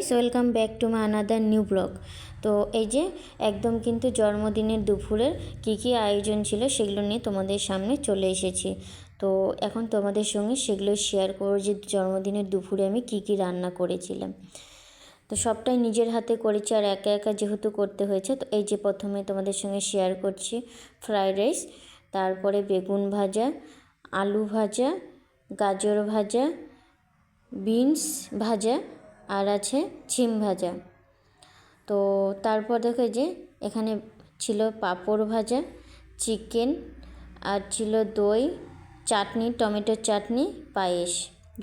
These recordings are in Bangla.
Guys, welcome back to my another new blog. তো এই যে একদম কিন্তু জন্মদিনের দুপুরের কী আয়োজন ছিল সেগুলো নিয়ে তোমাদের সামনে চলে এসেছি। তো এখন তোমাদের সঙ্গে সেগুলো শেয়ার করব যে জন্মদিনের দুপুরে আমি কী রান্না করেছিলাম। তো সবটাই নিজের হাতে করেছি আর একা একা যেহেতু করতে হয়েছে। তো এই যে প্রথমে তোমাদের সঙ্গে শেয়ার করছি ফ্রাইড রাইস, তারপরে বেগুন ভাজা, আলু ভাজা, গাজর ভাজা, বিনস ভাজা আর আছে ছিম ভাজা। তো তারপর দেখো যে এখানে ছিল পাঁপড় ভাজা, চিকেন আর ছিল দই, চাটনি, টমেটোর চাটনি, পায়েস।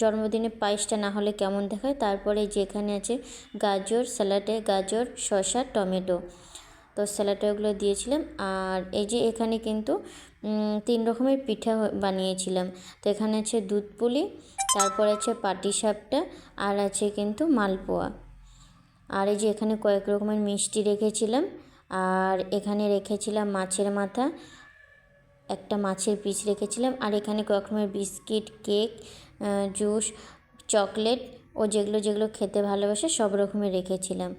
জন্মদিনে পায়েসটা না হলে কেমন দেখায়। তারপরে যেখানে আছে গাজর, স্যালাডে গাজর, শসা, টমেটো। তো স্যালাডগুলো দিয়েছিলাম। আর এই যে এখানে কিন্তু 3 রকমের পিঠা বানিয়েছিলাম। তো এখানে আছে দুধ পুলি, তারপর আছে পাটিসাপটা আর আছে কিন্তু মালপোয়া। আর এই যে এখানে কয়েক রকমের মিষ্টি রেখেছিলাম। আর এখানে রেখেছিলাম মাছের মাথা, একটা মাছের পিস রেখেছিলাম। আর এখানে কয়েক রকমের বিস্কিট, কেক, জুস, চকলেট ও যেগুলো যেগুলো খেতে ভালোবাসে সব রকমের রেখেছিলাম।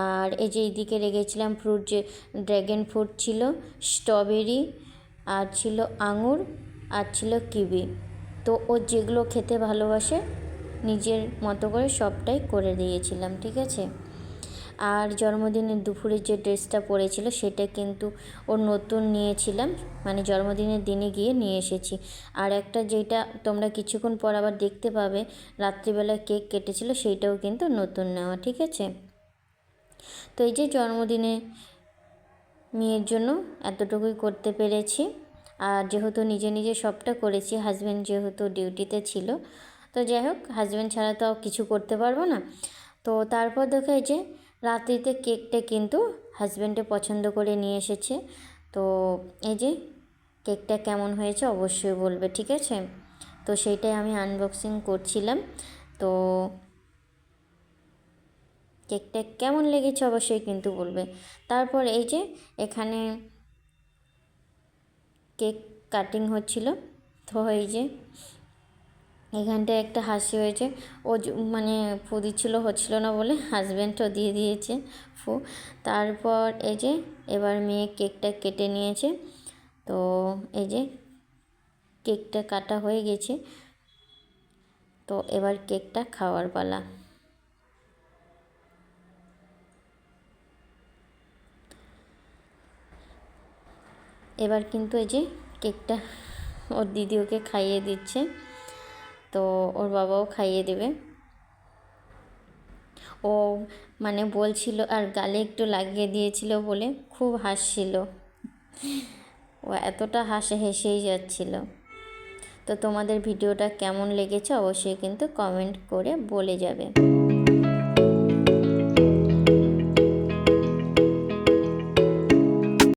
আর এই যে এইদিকে রেখেছিলাম ফ্রুট, যে ড্র্যাগন ফ্রুট ছিল, স্ট্রবেরি আর ছিল আঙুর আর ছিল কিউই। তো ও যেগুলো খেতে ভালোবাসে নিজের মতো করে সবটাই করে দিয়েছিলাম, ঠিক আছে। আর জন্মদিনের দুপুরে যে ড্রেসটা পরেছিল সেটা কিন্তু ওর নতুন নিয়েছিলাম, মানে জন্মদিনের দিনে গিয়ে নিয়ে এসেছি। আর একটা যেটা তোমরা কিছুক্ষণ পর আবার দেখতে পাবে রাত্রিবেলায় কেক কেটেছিল, সেইটাও কিন্তু নতুন নেওয়া, ঠিক আছে। তো এই যে জন্মদিনে মেয়ের জন্য এতটুকুই করতে পেরেছি। আর যেহেতু নিজে নিজে সবটা করেছি, হাজব্যান্ড যেহেতু ডিউটিতে ছিল, তো যাই হোক হাজব্যান্ড ছাড়া তো কিছু করতে পারবো না। তো তারপর দেখো এই যে রাত্রিতে কেকটা কিন্তু হাজব্যান্ডে পছন্দ করে নিয়ে এসেছে। তো এই যে কেকটা কেমন হয়েছে অবশ্যই বলবে, ঠিক আছে। তো সেইটাই আমি আনবক্সিং করছিলাম। তো কেকটা কেমন লেগেছে অবশ্যই কিন্তু বলবে। তারপর এই যে এখানে কেক কাটিং হচ্ছিল। তো এই যে এখানটায় একটা হাসি হয়েছে, ও মানে ফু দিচ্ছিল, হচ্ছিল না বলে হাজব্যান্ডও দিয়ে দিয়েছে ফু। তারপর এই যে এবার মেয়ে কেকটা কেটে নিয়েছে। তো এই যে কেকটা কাটা হয়ে গেছে। তো এবার কেকটা খাওয়ার পালা। এবার কিন্তু এই যে কেকটা ওর দিদি ওকে খাইয়ে দিচ্ছে, তো ওর বাবাও খাইয়ে দেবে। ও মানে বলছিল আর গালে একটু লাগিয়ে দিয়েছিল বলে খুব হাসছিল, ও এতটা হেসেই যাচ্ছিল। তো তোমাদের ভিডিওটা কেমন লেগেছে অবশ্যই কিন্তু কমেন্ট করে বলে যাবে।